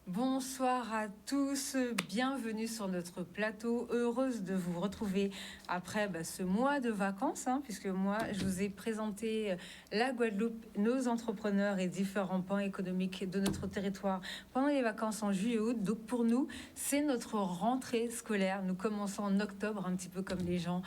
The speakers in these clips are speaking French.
Bonsoir à tous, bienvenue sur notre plateau. Heureuse de vous retrouver après ce mois de vacances, puisque moi, je vous ai présenté la Guadeloupe, nos entrepreneurs et différents pans économiques de notre territoire pendant les vacances en juillet et août. Donc pour nous, c'est notre rentrée scolaire. Nous commençons en octobre, un petit peu comme les gens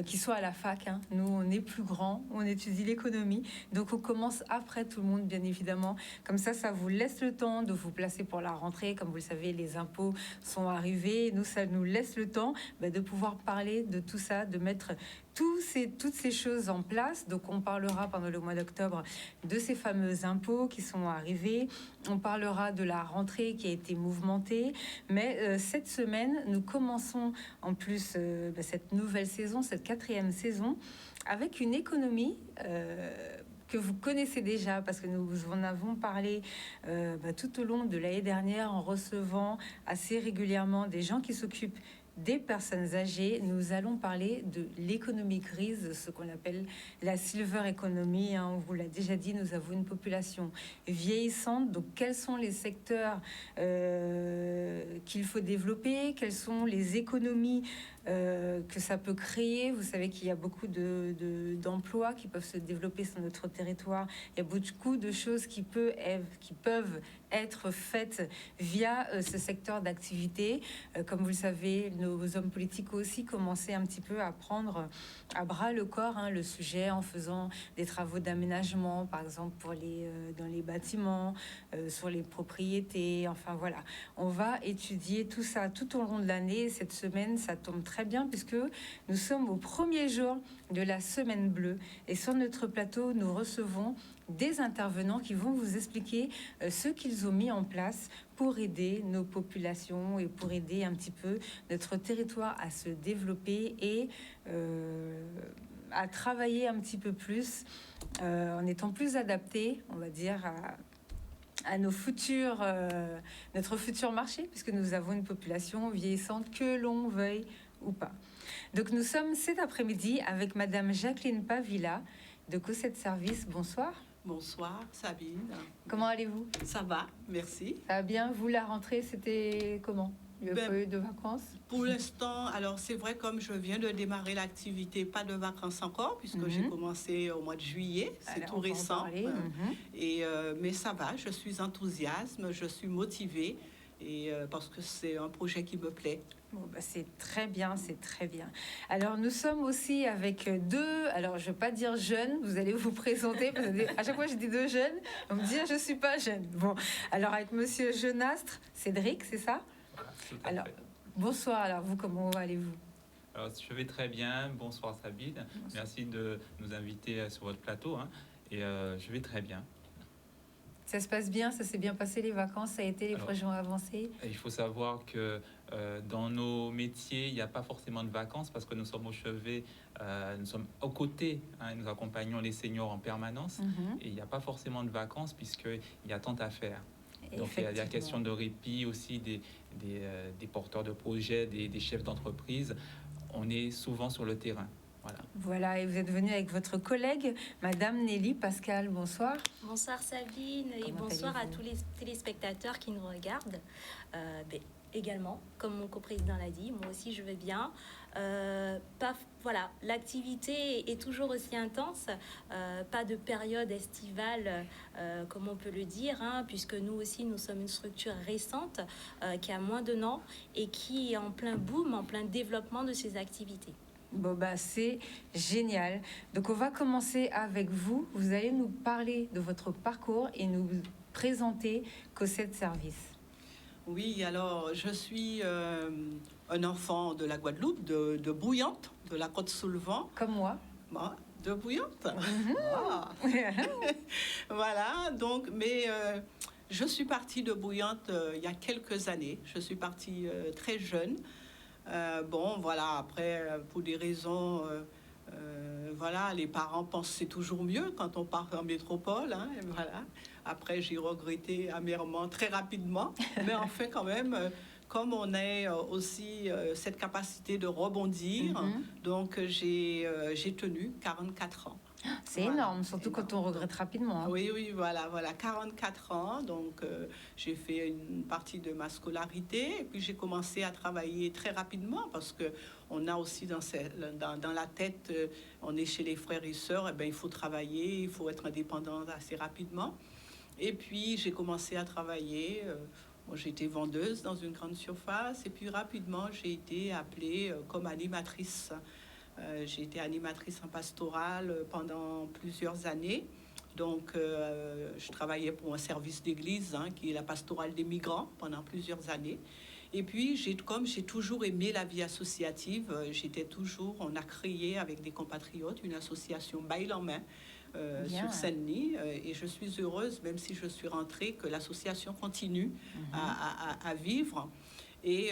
qui sont à la fac. Nous, on est plus grands, on étudie l'économie. Donc on commence après tout le monde, bien évidemment. Comme ça vous laisse le temps de vous placer pour la rentrée. Comme vous le savez, les impôts sont arrivés. Nous, ça nous laisse le temps de pouvoir parler de tout ça, de mettre toutes ces choses en place. Donc, on parlera pendant le mois d'octobre de ces fameux impôts qui sont arrivés. On parlera de la rentrée qui a été mouvementée. Mais cette semaine, nous commençons en plus cette nouvelle saison, cette 4e saison, avec une économie que vous connaissez déjà, parce que nous en avons parlé tout au long de l'année dernière en recevant assez régulièrement des gens qui s'occupent des personnes âgées. Nous allons parler de l'économie grise, ce qu'on appelle la silver economy. On vous l'a déjà dit, nous avons une population vieillissante. Donc, quels sont les secteurs qu'il faut développer? Quelles sont les économies que ça peut créer? Vous savez qu'il y a beaucoup d'emplois qui peuvent se développer sur notre territoire. Il y a beaucoup de choses qui peuvent être faites via ce secteur d'activité. Comme vous le savez, nos hommes politiques aussi commençaient un petit peu à prendre à bras le corps le sujet en faisant des travaux d'aménagement, par exemple dans les bâtiments, sur les propriétés. Enfin voilà, on va étudier tout ça tout au long de l'année. Cette semaine, ça tombe très bien puisque nous sommes au premier jour de la semaine bleue et sur notre plateau, nous recevons des intervenants qui vont vous expliquer ce qu'ils ont mis en place pour aider nos populations et pour aider un petit peu notre territoire à se développer et à travailler un petit peu plus en étant plus adapté, on va dire, à nos notre futur marché, puisque nous avons une population vieillissante, que l'on veuille ou pas. Donc nous sommes cet après-midi avec Madame Jacqueline Pavilla de Cosette Service. Bonsoir. Bonsoir Sabine. Comment allez-vous? Ça va, merci. Ça va bien. Vous, la rentrée, c'était comment? Il y a pas eu de vacances? Pour l'instant, alors c'est vrai, comme je viens de démarrer l'activité, pas de vacances encore, puisque j'ai commencé au mois de juillet, c'est tout récent. Mais ça va, je suis enthousiaste, je suis motivée, parce que c'est un projet qui me plaît. Bon, c'est très bien, c'est très bien. Alors, nous sommes aussi avec deux, alors je ne vais pas dire jeunes, vous allez vous présenter, parce que à chaque fois je dis deux jeunes, on me dit je ne suis pas jeune. Bon, alors avec monsieur Jeunastre, Cédric, c'est ça? Alors, bonsoir, alors vous, comment allez-vous? Alors, je vais très bien, bonsoir Sabine, bonsoir. Merci de nous inviter sur votre plateau, et je vais très bien. Ça se passe bien, ça s'est bien passé les vacances, ça a été, les projets ont avancé? Il faut savoir que dans nos métiers, il n'y a pas forcément de vacances parce que nous sommes au chevet, nous sommes aux côtés, nous accompagnons les seniors en permanence et il n'y a pas forcément de vacances puisqu'il y a tant à faire. Donc il y a la question de répit aussi des porteurs de projets, des chefs d'entreprise. On est souvent sur le terrain. Voilà, et vous êtes venu avec votre collègue, Madame Nelly Pascal. Bonsoir. Bonsoir Sabine. Comment et bonsoir à tous les téléspectateurs qui nous regardent. Également, comme mon coprésident l'a dit, moi aussi je vais bien. Voilà, l'activité est toujours aussi intense. Pas de période estivale, comme on peut le dire, puisque nous aussi nous sommes une structure récente qui a moins d'un an et qui est en plein boom, en plein développement de ses activités. Bon, c'est génial. Donc, on va commencer avec vous. Vous allez nous parler de votre parcours et nous présenter Cosette Service. Oui, alors, je suis un enfant de la Guadeloupe, de Bouillante, de la Côte-sous-le-Vent. Comme moi. De Bouillante. Voilà, donc, mais je suis partie de Bouillante il y a quelques années. Je suis partie très jeune. Voilà, après, pour des raisons, voilà, les parents pensent que c'est toujours mieux quand on part en métropole, et voilà. Après, j'ai regretté amèrement, très rapidement, mais enfin, quand même, comme on a aussi cette capacité de rebondir, donc j'ai tenu 44 ans. C'est Voilà, énorme, surtout énorme. quand on regrette rapidement. Hein. Oui, voilà, 44 ans. Donc, j'ai fait une partie de ma scolarité et puis j'ai commencé à travailler très rapidement parce que on a aussi dans la tête, on est chez les frères et sœurs, et ben, il faut travailler, il faut être indépendant assez rapidement. Et puis, j'ai commencé à travailler. Moi, j'étais vendeuse dans une grande surface et puis rapidement, j'ai été appelée comme animatrice. J'ai été animatrice en pastorale pendant plusieurs années. Donc, je travaillais pour un service d'église, qui est la pastorale des migrants, pendant plusieurs années. Et puis, comme j'ai toujours aimé la vie associative, on a créé avec des compatriotes une association Bail en main sur Saint-Denis. Et je suis heureuse, même si je suis rentrée, que l'association continue à vivre. Et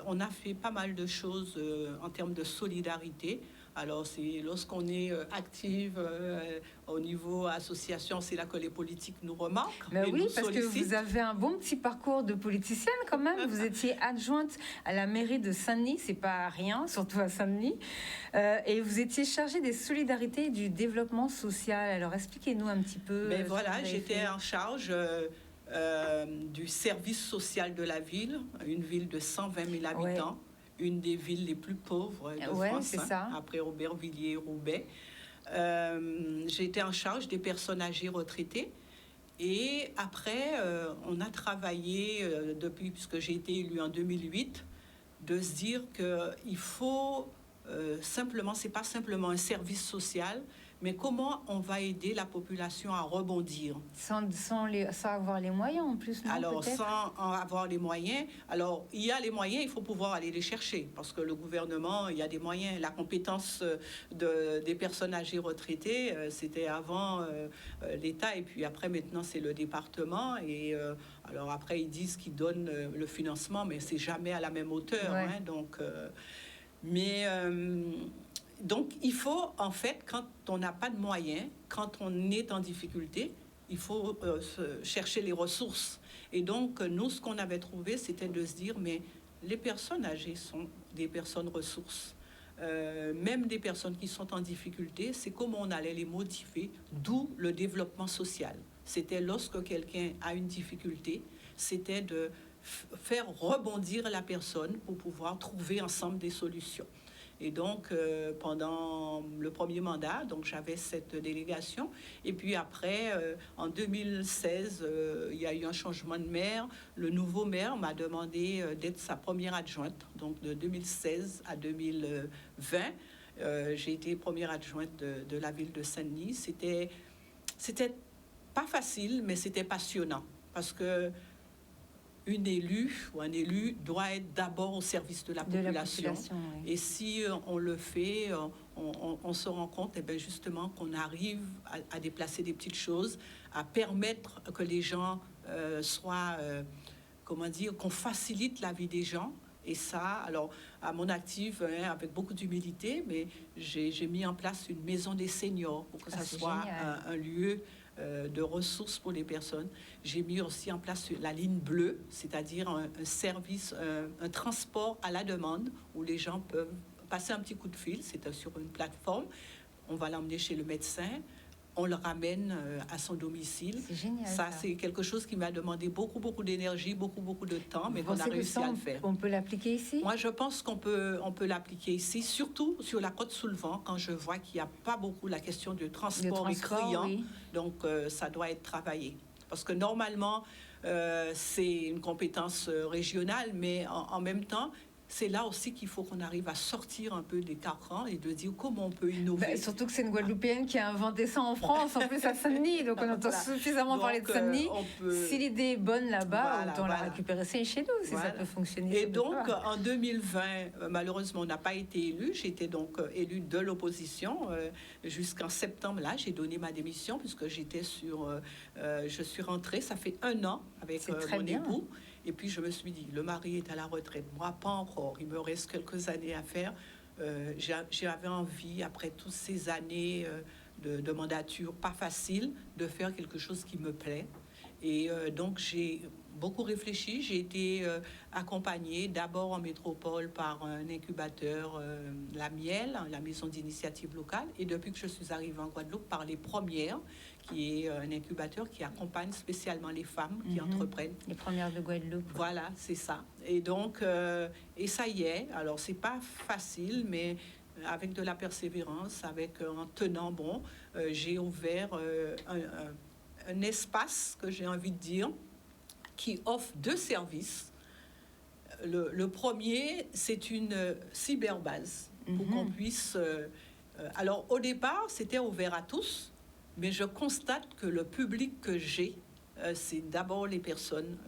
on a fait pas mal de choses en termes de solidarité. Alors, c'est lorsqu'on est active au niveau association, c'est là que les politiques nous remarquent. Mais oui, nous parce que vous avez un bon petit parcours de politicienne quand même. Vous étiez adjointe à la mairie de Saint-Denis, c'est pas rien, surtout à Saint-Denis. Et vous étiez chargée des solidarités et du développement social. Alors, expliquez-nous un petit peu. Mais voilà, j'étais en charge du service social de la ville, une ville de 120 000 habitants. Ouais. Une des villes les plus pauvres de France, c'est ça. Après Aubervilliers et Roubaix. J'ai été en charge des personnes âgées retraitées. Et après, on a travaillé depuis, puisque j'ai été élue en 2008, de se dire qu'il faut simplement, c'est pas simplement un service social, mais comment on va aider la population à rebondir. Sans avoir les moyens en plus, non? Alors, sans avoir les moyens. Alors, il y a les moyens, il faut pouvoir aller les chercher. Parce que le gouvernement, il y a des moyens. La compétence des personnes âgées retraitées, c'était avant l'État. Et puis après, maintenant, c'est le département. Et alors après, ils disent qu'ils donnent le financement, mais c'est jamais à la même hauteur. Ouais. Donc, il faut, en fait, quand on n'a pas de moyens, quand on est en difficulté, il faut chercher les ressources. Et donc, nous, ce qu'on avait trouvé, c'était de se dire, mais les personnes âgées sont des personnes ressources. Même des personnes qui sont en difficulté, c'est comment on allait les motiver, d'où le développement social. C'était lorsque quelqu'un a une difficulté, c'était de faire rebondir la personne pour pouvoir trouver ensemble des solutions. Et donc, pendant le premier mandat, donc j'avais cette délégation. Et puis après, en 2016, il y a eu un changement de maire. Le nouveau maire m'a demandé d'être sa première adjointe. Donc, de 2016 à 2020, j'ai été première adjointe de la ville de Saint-Denis. C'était pas facile, mais c'était passionnant. Parce que une élue ou un élu doit être d'abord au service de la population. Oui. Et si on le fait, on se rend compte justement qu'on arrive à déplacer des petites choses, à permettre que les gens soient, qu'on facilite la vie des gens. Et ça, alors, à mon actif, avec beaucoup d'humilité, mais j'ai mis en place une maison des seniors pour que ça soit un lieu de ressources pour les personnes. J'ai mis aussi en place la ligne bleue, c'est-à-dire un service, un transport à la demande où les gens peuvent passer un petit coup de fil, c'est sur une plateforme, on va l'emmener chez le médecin, on le ramène à son domicile. C'est génial. Ça, c'est quelque chose qui m'a demandé beaucoup d'énergie, beaucoup de temps, mais qu'on a réussi à le faire. On peut l'appliquer ici? Moi, je pense qu'on peut l'appliquer ici, surtout sur la Côte-sous-le-Vent, quand je vois qu'il n'y a pas beaucoup la question du transport est criant. Oui. Donc, ça doit être travaillé. Parce que normalement, c'est une compétence régionale, mais en même temps, c'est là aussi qu'il faut qu'on arrive à sortir un peu des carcans et de dire comment on peut innover. Surtout que c'est une Guadeloupéenne qui a inventé ça en France, en plus à Saint-Denis. Donc on entend suffisamment parler de Saint-Denis. Si l'idée est bonne là-bas, autant la récupérer chez nous, si ça peut fonctionner. Et donc en 2020, malheureusement, on n'a pas été élu. J'étais donc élue de l'opposition. Jusqu'en septembre, là, j'ai donné ma démission puisque je suis rentrée, ça fait 1 an avec mon époux. Et puis, je me suis dit, le mari est à la retraite. Moi, pas encore. Il me reste quelques années à faire. J'avais envie, après toutes ces années de mandature, pas facile, de faire quelque chose qui me plaît. Et donc, beaucoup réfléchi. J'ai été accompagnée d'abord en métropole par un incubateur, la Miel, la maison d'initiative locale, et depuis que je suis arrivée en Guadeloupe, par les Premières, qui est un incubateur qui accompagne spécialement les femmes qui entreprennent. Les Premières de Guadeloupe. Voilà, c'est ça. Et donc, et ça y est. Alors, c'est pas facile, mais avec de la persévérance, en tenant bon, j'ai ouvert un espace, que j'ai envie de dire, qui offre 2 services. Le premier, c'est une cyberbase pour qu'on puisse... alors, au départ, c'était ouvert à tous, mais je constate que le public que j'ai, c'est d'abord les personnes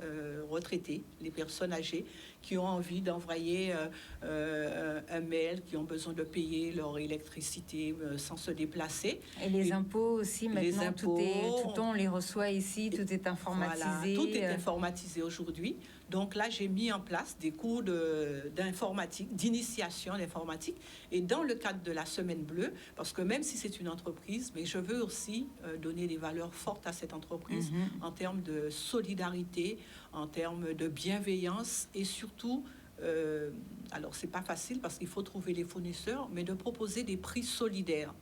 retraitées, les personnes âgées qui ont envie d'envoyer un mail, qui ont besoin de payer leur électricité sans se déplacer. Et les impôts aussi, maintenant, les impôts, tout on les reçoit ici, tout est informatisé. Voilà, tout est informatisé aujourd'hui. Donc là, j'ai mis en place des cours d'informatique, d'initiation d'informatique. Et dans le cadre de la Semaine Bleue, parce que même si c'est une entreprise, mais je veux aussi donner des valeurs fortes à cette entreprise en termes de solidarité, en termes de bienveillance et surtout, alors c'est pas facile parce qu'il faut trouver les fournisseurs, mais de proposer des prix solidaires.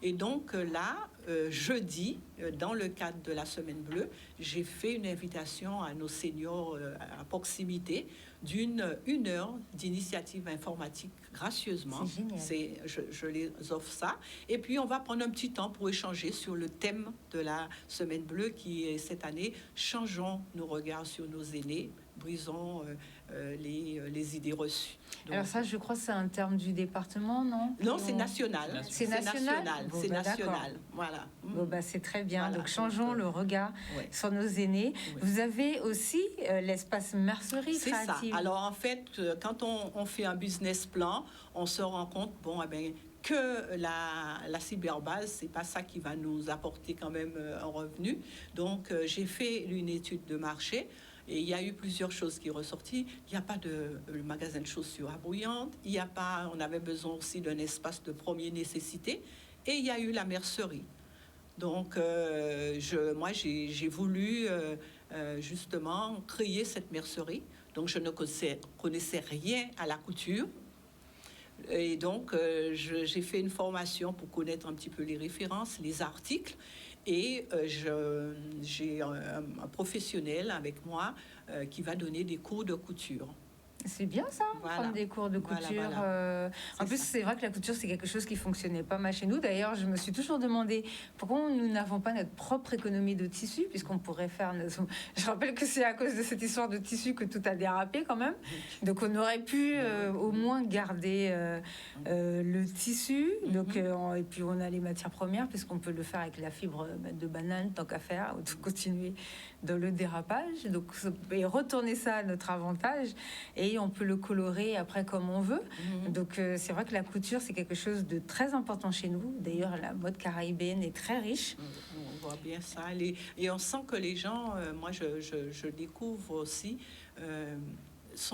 Et donc là, jeudi, dans le cadre de la Semaine Bleue, j'ai fait une invitation à nos seniors à proximité d'une heure d'initiative informatique gracieusement. C'est génial. Je les offre ça. Et puis, on va prendre un petit temps pour échanger sur le thème de la Semaine Bleue qui est cette année « Changeons nos regards sur nos aînés, brisons les idées reçues ». Donc, alors ça, je crois que c'est un terme du département, non? Non, c'est national. C'est national. Bon, c'est national. Voilà. Bon, c'est très bien. Voilà. Donc, changeons le regard sur nos aînés. Ouais. Vous avez aussi l'espace mercerie créative. C'est ça. Alors, en fait, quand on fait un business plan, on se rend compte, que la cyberbase, c'est pas ça qui va nous apporter quand même un revenu. Donc, j'ai fait une étude de marché. Et il y a eu plusieurs choses qui sont ressorties. Il n'y a pas de magasin de chaussures à Bouillante. On avait besoin aussi d'un espace de première nécessité. Et il y a eu la mercerie. Donc, moi, j'ai voulu justement créer cette mercerie. Donc, je ne connaissais rien à la couture. Et donc, j'ai fait une formation pour connaître un petit peu les références, les articles. Et j'ai un professionnel avec moi qui va donner des cours de couture. C'est bien ça, prendre des cours de couture. En plus, c'est vrai que la couture, c'est quelque chose qui fonctionnait pas mal chez nous. D'ailleurs, je me suis toujours demandé pourquoi nous n'avons pas notre propre économie de tissu, puisqu'on pourrait faire... Je rappelle que c'est à cause de cette histoire de tissu que tout a dérapé quand même. Donc, on aurait pu au moins garder le tissu. Donc, et puis, on a les matières premières, puisqu'on peut le faire avec la fibre de banane, tant qu'à faire, ou de continuer dans le dérapage. Donc, et retourner ça à notre avantage. Et on peut le colorer après comme on veut. Donc, c'est vrai que la couture, c'est quelque chose de très important chez nous. D'ailleurs, la mode caribéenne est très riche. On voit bien ça. Et on sent que les gens, moi, je découvre aussi...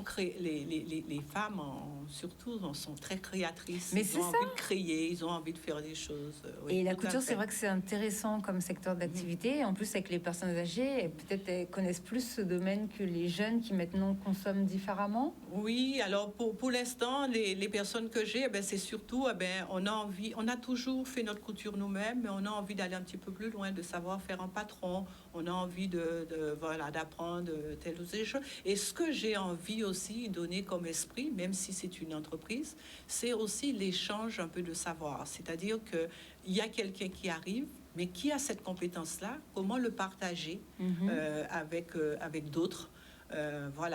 les femmes, surtout, sont très créatrices. Mais ils ont envie de créer, ils ont envie de faire des choses. Et la couture, c'est vrai que c'est intéressant comme secteur d'activité. En plus, avec les personnes âgées, peut-être elles connaissent plus ce domaine que les jeunes qui maintenant consomment différemment. Oui, alors pour l'instant, les personnes que j'ai, c'est surtout, on a toujours fait notre couture nous-mêmes, mais on a envie d'aller un petit peu plus loin, de savoir faire un patron. On a envie d'apprendre telle ou telle chose. Et ce que j'ai envie aussi donner comme esprit, même si c'est une entreprise, c'est aussi l'échange un peu de savoir. C'est-à-dire qu'il y a quelqu'un qui arrive, mais qui a cette compétence-là, comment le partager avec d'autres.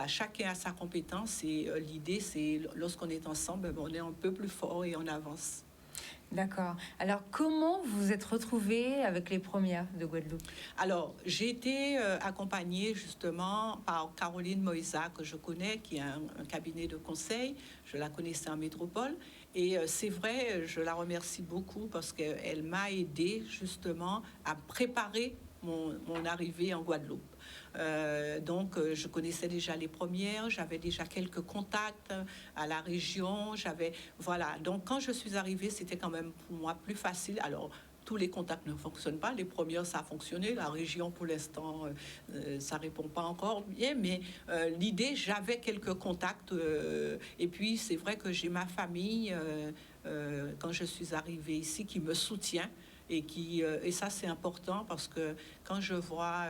Chacun a sa compétence et l'idée, c'est lorsqu'on est ensemble, on est un peu plus fort et on avance. D'accord. Alors, comment vous êtes retrouvés avec les Premières de Guadeloupe? Alors, j'ai été accompagnée justement par Caroline Moïsa, que je connais, qui a un cabinet de conseil. Je la connaissais en métropole. Et c'est vrai, je la remercie beaucoup parce qu'elle m'a aidée justement à préparer mon arrivée en Guadeloupe. Donc, je connaissais déjà les Premières, j'avais déjà quelques contacts à la région, donc quand je suis arrivée, c'était quand même pour moi plus facile. Alors, tous les contacts ne fonctionnent pas. Les premières, ça a fonctionné. La région, pour l'instant, ça répond pas encore bien. Mais l'idée, j'avais quelques contacts. Et puis, c'est vrai que j'ai ma famille, quand je suis arrivée ici, qui me soutient. Et ça, c'est important parce que quand je vois...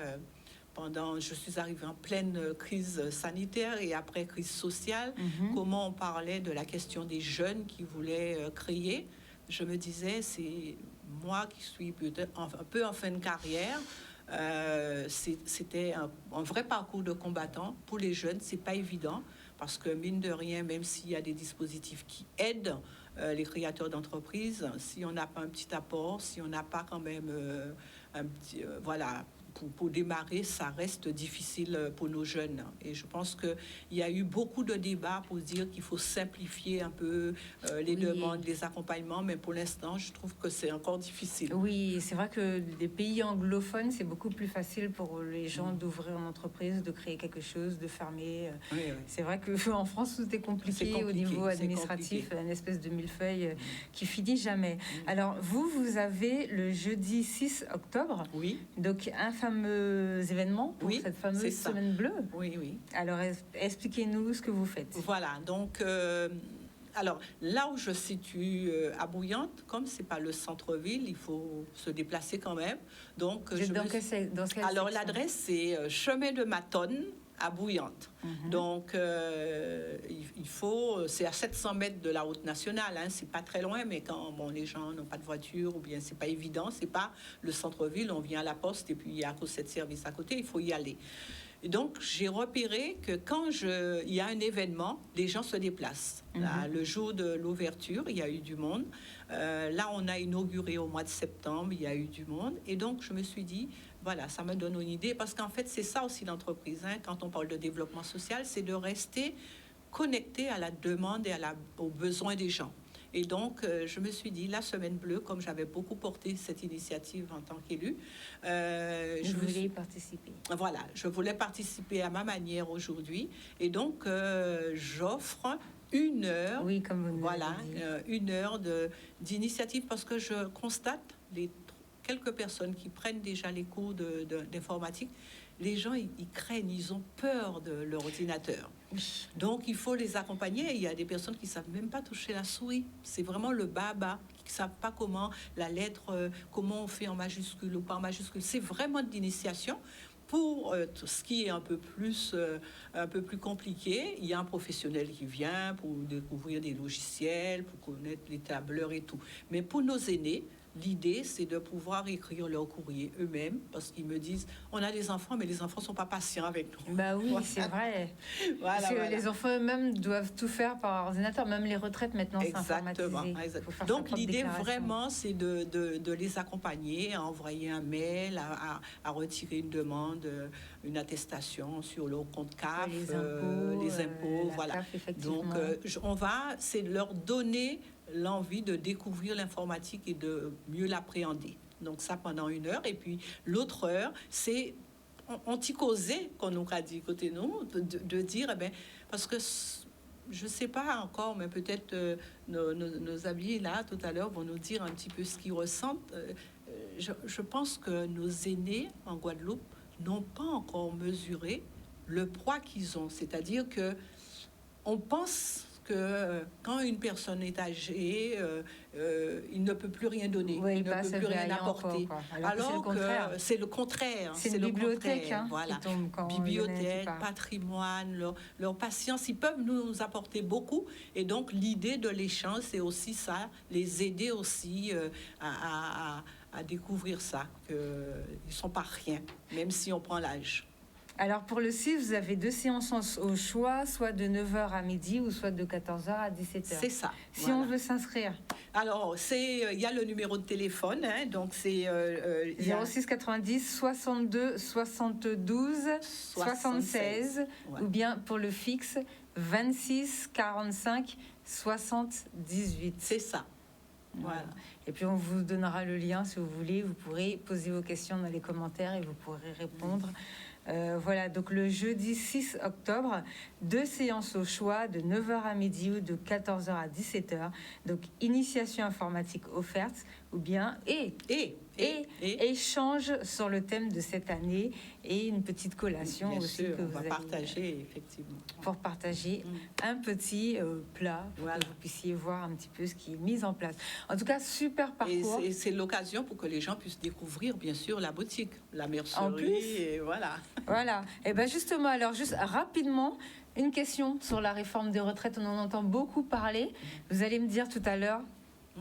je suis arrivée en pleine crise sanitaire et après crise sociale, comment on parlait de la question des jeunes qui voulaient créer. Je me disais, c'est moi qui suis peut-être un peu en fin de carrière. C'était un vrai parcours de combattant pour les jeunes. C'est pas évident parce que mine de rien, même s'il y a des dispositifs qui aident les créateurs d'entreprises, si on n'a pas un petit apport, si on n'a pas quand même un petit voilà. Pour démarrer, ça reste difficile pour nos jeunes. Et je pense qu'il y a eu beaucoup de débats pour dire qu'il faut simplifier un peu les demandes, les accompagnements, mais pour l'instant, je trouve que c'est encore difficile. Oui, c'est vrai que les pays anglophones, c'est beaucoup plus facile pour les gens d'ouvrir une entreprise, de créer quelque chose, de fermer. Oui. C'est vrai qu'en France, tout est compliqué au niveau administratif, une espèce de millefeuille qui finit jamais. Alors, vous avez le jeudi 6 octobre, donc un fameux événement pour cette fameuse semaine bleue. Oui. Alors, expliquez-nous ce que vous faites. Voilà, donc... alors, là où je situe à Bouillante, comme c'est pas le centre-ville, il faut se déplacer quand même. Donc, alors, l'adresse, c'est Chemin de Matonne à Bouillante. Donc, c'est à 700 mètres de la route nationale. C'est pas très loin, mais quand les gens n'ont pas de voiture ou bien c'est pas évident, c'est pas le centre-ville. On vient à la poste et puis il y a à cause de service à côté, il faut y aller. Et donc, j'ai repéré que quand il y a un événement, les gens se déplacent. Là, le jour de l'ouverture, il y a eu du monde. Là, on a inauguré au mois de septembre, il y a eu du monde. Et donc, je me suis dit, voilà, ça me donne une idée. Parce qu'en fait, c'est ça aussi l'entreprise. Quand on parle de développement social, c'est de rester connecté à la demande et aux besoins des gens. Et donc, je me suis dit, la Semaine Bleue, comme j'avais beaucoup porté cette initiative en tant qu'élue... je voulais y participer. Voilà, je voulais participer à ma manière aujourd'hui. Et donc, j'offre 1 heure, une heure d'initiative parce que je constate quelques personnes qui prennent déjà les cours d'informatique. Les gens, ils craignent, ils ont peur de l'ordinateur. Donc, il faut les accompagner. Il y a des personnes qui ne savent même pas toucher la souris. C'est vraiment le baba, qui ne savent pas comment la lettre, comment on fait en majuscule ou pas en majuscule. C'est vraiment de l'initiation. Pour tout ce qui est un peu plus compliqué, il y a un professionnel qui vient pour découvrir des logiciels, pour connaître les tableurs et tout. Mais pour nos aînés, l'idée, c'est de pouvoir écrire leur courrier eux-mêmes, parce qu'ils me disent, on a des enfants, mais les enfants ne sont pas patients avec nous. Bah oui, c'est vrai. Parce que les enfants eux-mêmes doivent tout faire par ordinateur, même les retraites maintenant, c'est informatisé. Exactement. Donc l'idée vraiment, c'est de les accompagner, à envoyer un mail, à retirer une demande, une attestation sur leur compte CAF, les impôts, voilà. CAF, donc c'est leur donner l'envie de découvrir l'informatique et de mieux l'appréhender. Donc ça pendant 1 heure. Et puis l'autre heure, c'est on t'y causait, qu'on nous a dit côté nous, de dire, parce que je ne sais pas encore, mais peut-être nos amis là tout à l'heure vont nous dire un petit peu ce qu'ils ressentent. Je pense que nos aînés en Guadeloupe n'ont pas encore mesuré le poids qu'ils ont. C'est-à-dire que on pense que quand une personne est âgée, il ne peut plus rien donner, il ne peut plus rien apporter. Alors que c'est le contraire. C'est une bibliothèque, voilà. Bibliothèque, patrimoine, leur patience, ils peuvent nous apporter beaucoup. Et donc l'idée de l'échange, c'est aussi ça, les aider aussi à découvrir ça, qu'ils ne sont pas rien, même si on prend l'âge. Alors, pour le 6, vous avez 2 séances au choix, soit de 9h à midi ou soit de 14h à 17h. C'est ça. Si on veut s'inscrire. Alors, il y a le numéro de téléphone, donc c'est... 06 90 62 72 76, ou bien pour le fixe, 26 45 78. C'est ça. Voilà. Et puis on vous donnera le lien si vous voulez. Vous pourrez poser vos questions dans les commentaires et vous pourrez répondre. Voilà, donc le jeudi 6 octobre, 2 séances au choix de 9h à midi ou de 14h à 17h. Donc initiation informatique offerte ou bien et échange sur le thème de cette année et une petite collation Bien aussi sûr, que on vous va allez partager, effectivement. pour partager un petit plat pour Voilà. que vous puissiez voir un petit peu ce qui est mis en place. En tout cas, super parcours. Et c'est l'occasion pour que les gens puissent découvrir, bien sûr, la boutique, la mercerie, En plus. et voilà. Voilà. Et bien justement, alors juste rapidement, une question sur la réforme des retraites. On en entend beaucoup parler. Vous allez me dire tout à l'heure,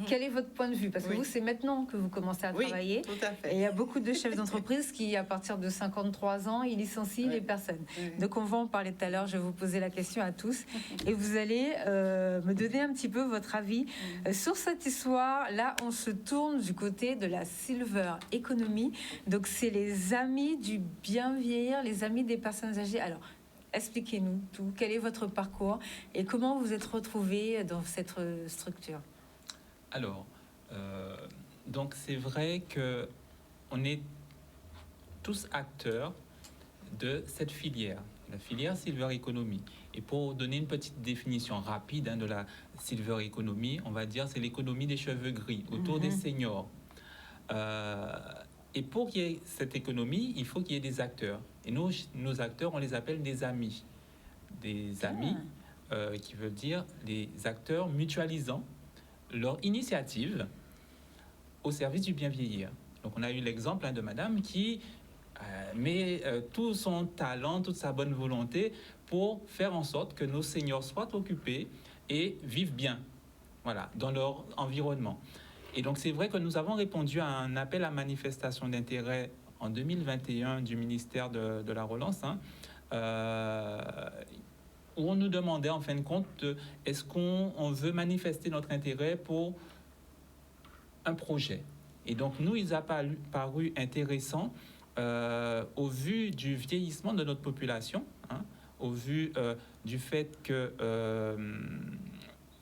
quel est votre point de vue? Parce que Oui. vous, c'est maintenant que vous commencez à travailler. Tout à Et fait. il y a beaucoup de chefs d'entreprise qui, à partir de 53 ans, ils licencient les personnes. Donc, on va en parler tout à l'heure. Je vais vous poser la question à tous. Et vous allez me donner un petit peu votre avis sur cette histoire. Là, on se tourne du côté de la Silver Economy. Donc, c'est les amis du bien vieillir, les amis des personnes âgées. Alors, expliquez-nous tout. Quel est votre parcours et comment vous êtes retrouvé dans cette structure? Alors, donc c'est vrai que on est tous acteurs de cette filière, la filière Silver Economy. Et pour donner une petite définition rapide de la Silver Economy, on va dire c'est l'économie des cheveux gris autour des seniors. Et pour qu'il y ait cette économie, il faut qu'il y ait des acteurs. Et nos acteurs, on les appelle des amis. Des amis, qui veut dire des acteurs mutualisant leur initiative au service du bien vieillir. Donc on a eu l'exemple de madame qui met tout son talent, toute sa bonne volonté pour faire en sorte que nos seniors soient occupés et vivent bien, voilà, dans leur environnement. Et donc c'est vrai que nous avons répondu à un appel à manifestation d'intérêt en 2021 du ministère de la Relance, où on nous demandait en fin de compte, est-ce qu'on veut manifester notre intérêt pour un projet. Et donc nous, il a paru intéressant au vu du vieillissement de notre population, au vu du fait que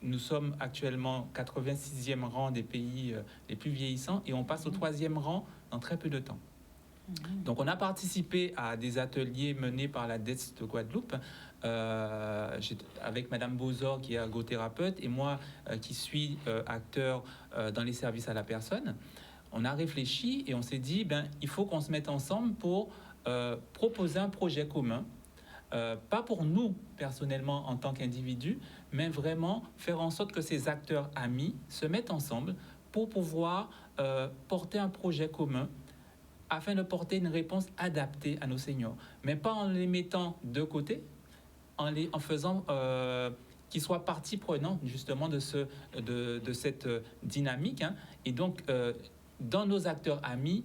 nous sommes actuellement 86e rang des pays les plus vieillissants et on passe au 3e rang dans très peu de temps. Donc on a participé à des ateliers menés par la DES de Guadeloupe avec Madame Bozor qui est ergothérapeute et moi qui suis acteur dans les services à la personne. On a réfléchi et on s'est dit il faut qu'on se mette ensemble pour proposer un projet commun, pas pour nous personnellement en tant qu'individus, mais vraiment faire en sorte que ces acteurs amis se mettent ensemble pour pouvoir porter un projet commun afin de porter une réponse adaptée à nos seniors, mais pas en les mettant de côté, en faisant qu'ils soient partie prenante justement de cette dynamique. Et donc, dans nos acteurs amis,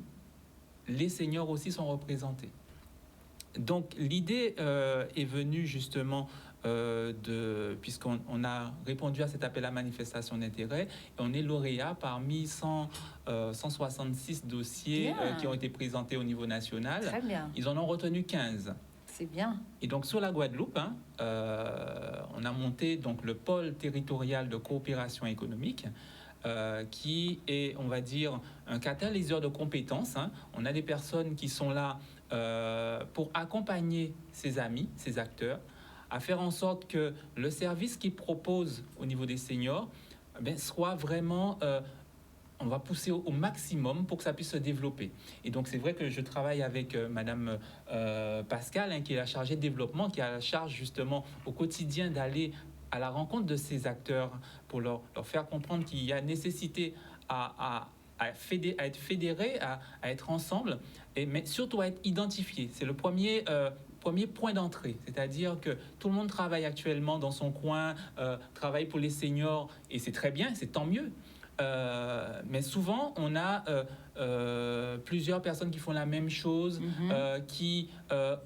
les seniors aussi sont représentés. Donc, l'idée est venue justement puisqu'on a répondu à cet appel à manifestation d'intérêt, et on est lauréat parmi 166 dossiers qui ont été présentés au niveau national. Très bien. Ils en ont retenu 15. C'est bien. Et donc sur la Guadeloupe, on a monté donc le pôle territorial de coopération économique, qui est, on va dire, un catalyseur de compétences. On a des personnes qui sont là pour accompagner ces amis, ces acteurs, à faire en sorte que le service qu'ils proposent au niveau des seniors soit vraiment, on va pousser au maximum pour que ça puisse se développer. Et donc c'est vrai que je travaille avec Madame Pascal, qui est la chargée de développement, qui a la charge justement au quotidien d'aller à la rencontre de ces acteurs pour leur faire comprendre qu'il y a nécessité à être fédérés, à être ensemble, mais surtout à être identifiés. C'est le premier point d'entrée, c'est-à-dire que tout le monde travaille actuellement dans son coin, travaille pour les seniors, et c'est très bien, c'est tant mieux. Mais souvent, on a plusieurs personnes qui font la même chose, qui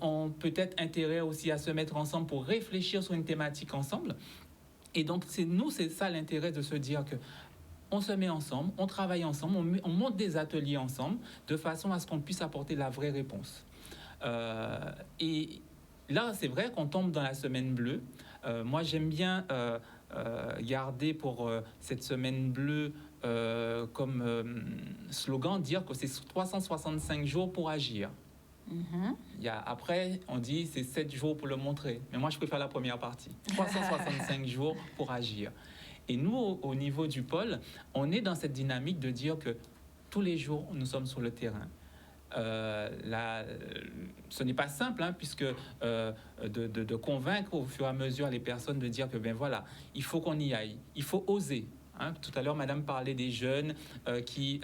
ont peut-être intérêt aussi à se mettre ensemble pour réfléchir sur une thématique ensemble. Et donc, c'est ça l'intérêt de se dire que on se met ensemble, on travaille ensemble, on monte des ateliers ensemble, de façon à ce qu'on puisse apporter la vraie réponse. Et là, c'est vrai qu'on tombe dans la semaine bleue. Moi, j'aime bien garder pour cette semaine bleue comme slogan, dire que c'est 365 jours pour agir. Après, on dit c'est 7 jours pour le montrer. Mais moi, je préfère la première partie. 365 jours pour agir. Et nous, au niveau du pôle, on est dans cette dynamique de dire que tous les jours, nous sommes sur le terrain. Ce n'est pas simple, puisque de convaincre au fur et à mesure les personnes de dire que ben voilà, il faut qu'on y aille, il faut oser. Tout à l'heure, Madame parlait des jeunes qui,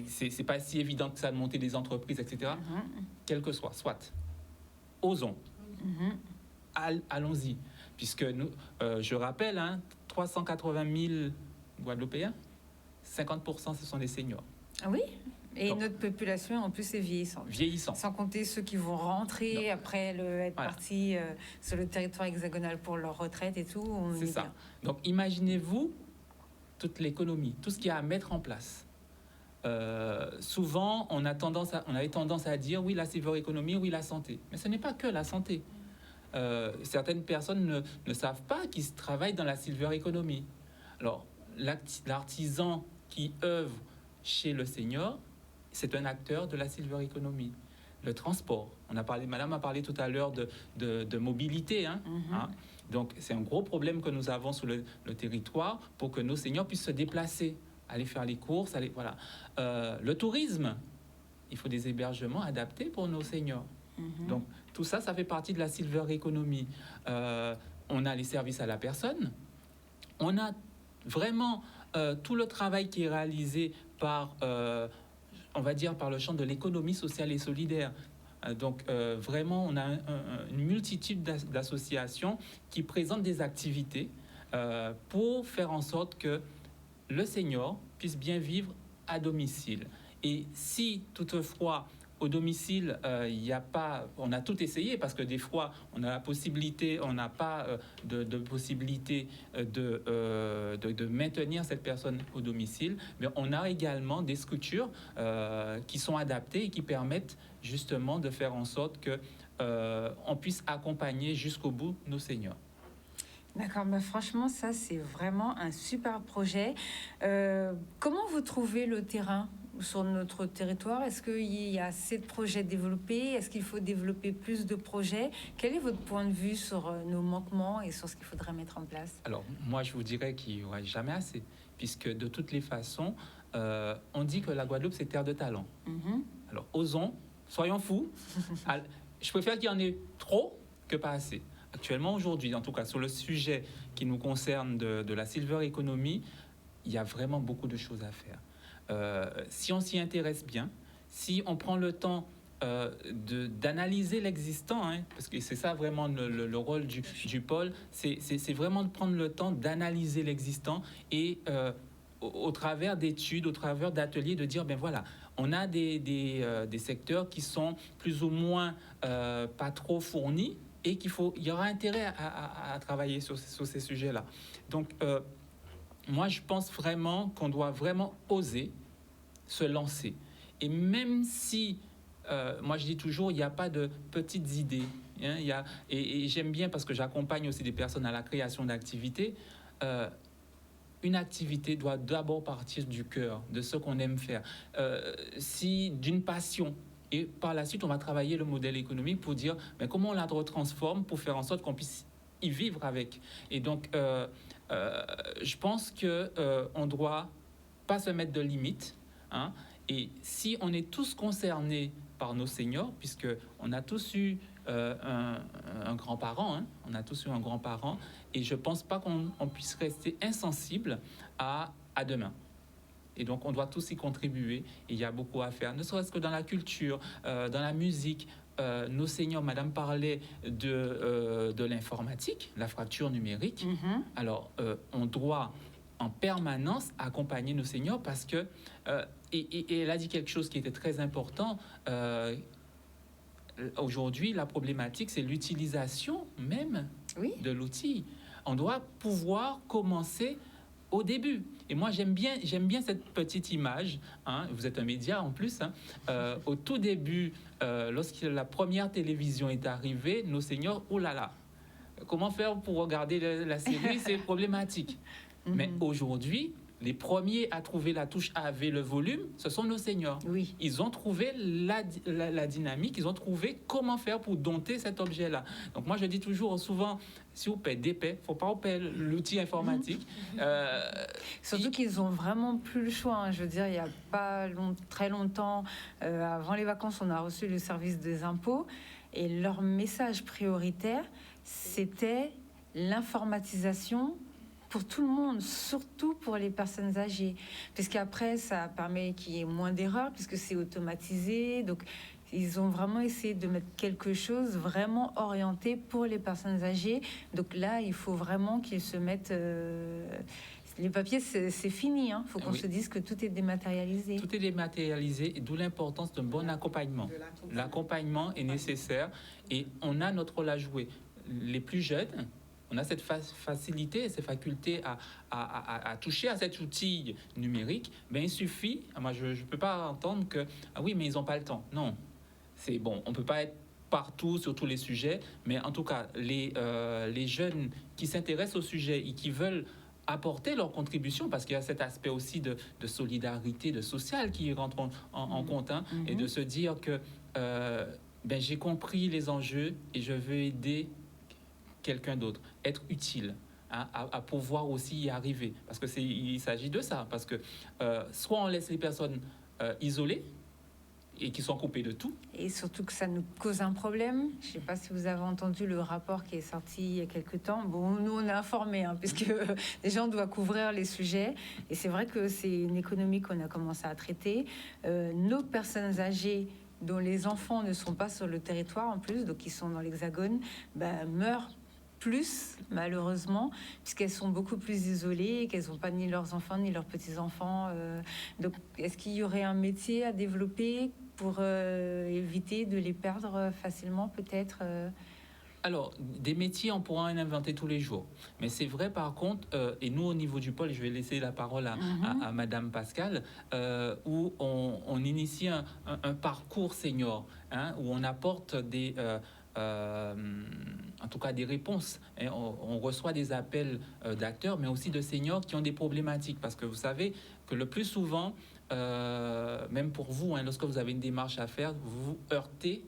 c'est pas si évident que ça de monter des entreprises, etc. Quel que soit, osons, allons-y, puisque nous, je rappelle, 380 000 Guadeloupéens, 50% ce sont des seniors. Ah oui. Et Donc, notre population, en plus, est vieillissante. Vieillissant. Sans compter ceux qui vont rentrer après être partis sur le territoire hexagonal pour leur retraite et tout. C'est ça. Bien. Donc, imaginez-vous toute l'économie, tout ce qu'il y a à mettre en place. Souvent, on avait tendance à dire, oui, la silver economy, oui, la santé. Mais ce n'est pas que la santé. Certaines personnes ne savent pas qu'ils travaillent dans la silver economy. Alors, l'artisan qui œuvre chez le senior, c'est un acteur de la silver economy. Le transport, Madame a parlé tout à l'heure de mobilité. Donc, c'est un gros problème que nous avons sur le territoire pour que nos seniors puissent se déplacer, aller faire les courses. Le tourisme, il faut des hébergements adaptés pour nos seniors. Donc, tout ça, ça fait partie de la silver economy. On a les services à la personne. On a vraiment tout le travail qui est réalisé par, on va dire, par le champ de l'économie sociale et solidaire. Donc, vraiment, on a une multitude d'associations qui présentent des activités pour faire en sorte que le senior puisse bien vivre à domicile. Et si, toutefois, au domicile, il n'y a pas... On a tout essayé parce que des fois, on a la possibilité, on n'a pas de possibilité de maintenir cette personne au domicile. Mais on a également des structures qui sont adaptées et qui permettent justement de faire en sorte que on puisse accompagner jusqu'au bout nos seniors. D'accord, mais franchement, ça, c'est vraiment un super projet. Comment vous trouvez le terrain sur notre territoire? Est-ce qu'il y a assez de projets développés? Est-ce qu'il faut développer plus de projets? Quel est votre point de vue sur nos manquements et sur ce qu'il faudrait mettre en place? Alors, moi, je vous dirais qu'il n'y aurait jamais assez, puisque de toutes les façons, on dit que la Guadeloupe, c'est terre de talent. Alors, osons, soyons fous. Je préfère qu'il y en ait trop que pas assez. Actuellement, aujourd'hui, en tout cas, sur le sujet qui nous concerne de la silver economy, il y a vraiment beaucoup de choses à faire. Si on s'y intéresse bien, si on prend le temps d'analyser l'existant, parce que c'est ça vraiment le rôle du pôle, c'est vraiment de prendre le temps d'analyser l'existant et au travers d'études, au travers d'ateliers, de dire, ben voilà, on a des secteurs qui sont plus ou moins pas trop fournis et il y aura intérêt à travailler sur ces sujets-là. Donc, moi, je pense vraiment qu'on doit vraiment oser se lancer. Et même si, moi je dis toujours, il n'y a pas de petites idées. Et j'aime bien parce que j'accompagne aussi des personnes à la création d'activités. Une activité doit d'abord partir du cœur, de ce qu'on aime faire. D'une passion. Et par la suite, on va travailler le modèle économique pour dire mais comment on la retransforme pour faire en sorte qu'on puisse y vivre avec. Et donc, je pense qu'on ne doit pas se mettre de limites. Et si on est tous concernés par nos seniors, puisqu'on a tous eu un grand-parent, on a tous eu un grand-parent, et je ne pense pas qu'on puisse rester insensible à demain. Et donc, on doit tous y contribuer. Et il y a beaucoup à faire, ne serait-ce que dans la culture, dans la musique. Nos seniors, Madame parlait de l'informatique, la fracture numérique. Alors, on doit en permanence accompagner nos seniors parce que, et elle a dit quelque chose qui était très important, aujourd'hui, la problématique, c'est l'utilisation même de l'outil. On doit pouvoir commencer au début. Et moi, j'aime bien cette petite image. Vous êtes un média en plus. Au tout début, lorsque la première télévision est arrivée, nos seniors, oh là là, comment faire pour regarder la série? C'est problématique. Mais aujourd'hui, les premiers à trouver la touche AV, le volume, ce sont nos seniors. Oui. Ils ont trouvé la dynamique, ils ont trouvé comment faire pour dompter cet objet-là. Donc moi, je dis toujours, souvent, si vous payez des paix, il ne faut pas vous payer l'outil informatique. Surtout qu'ils n'ont vraiment plus le choix. Hein. Je veux dire, il n'y a pas très longtemps, avant les vacances, on a reçu le service des impôts et leur message prioritaire, c'était l'informatisation pour tout le monde, surtout pour les personnes âgées. Puisqu'après, ça permet qu'il y ait moins d'erreurs, puisque c'est automatisé. Donc, ils ont vraiment essayé de mettre quelque chose vraiment orienté pour les personnes âgées. Donc là, il faut vraiment qu'ils se mettent... Les papiers, c'est fini. Il faut qu'on se dise que tout est dématérialisé. Tout est dématérialisé, et d'où l'importance d'un bon accompagnement. L'accompagnement est nécessaire et on a notre rôle à jouer. Les plus jeunes, on a cette facilité, cette faculté à toucher à cet outil numérique. Mais il suffit, moi je ne peux pas entendre que, ah oui, mais ils n'ont pas le temps. Non, c'est bon, on ne peut pas être partout sur tous les sujets, mais en tout cas, les jeunes qui s'intéressent au sujet et qui veulent apporter leur contribution, parce qu'il y a cet aspect aussi de solidarité, de social qui rentre en compte, et de se dire que j'ai compris les enjeux et je veux aider quelqu'un d'autre, être utile, à pouvoir aussi y arriver. Parce que il s'agit de ça, parce que soit on laisse les personnes isolées et qui sont coupées de tout. Et surtout que ça nous cause un problème. Je ne sais pas si vous avez entendu le rapport qui est sorti il y a quelques temps. Bon, nous, on est informés, puisque les gens doivent couvrir les sujets. Et c'est vrai que c'est une économie qu'on a commencé à traiter. Nos personnes âgées, dont les enfants ne sont pas sur le territoire en plus, donc ils sont dans l'Hexagone, meurent plus, malheureusement, puisqu'elles sont beaucoup plus isolées, qu'elles n'ont pas ni leurs enfants ni leurs petits-enfants. Donc, est-ce qu'il y aurait un métier à développer pour éviter de les perdre facilement, peut-être Alors, des métiers, on pourra en inventer tous les jours. Mais c'est vrai, par contre, et nous, au niveau du pôle, je vais laisser la parole à Madame Pascal, où on initie un parcours senior, où on apporte en tout cas des réponses. Et on reçoit des appels d'acteurs, mais aussi de seniors qui ont des problématiques. Parce que vous savez que le plus souvent, même pour vous, lorsque vous avez une démarche à faire, vous vous heurtez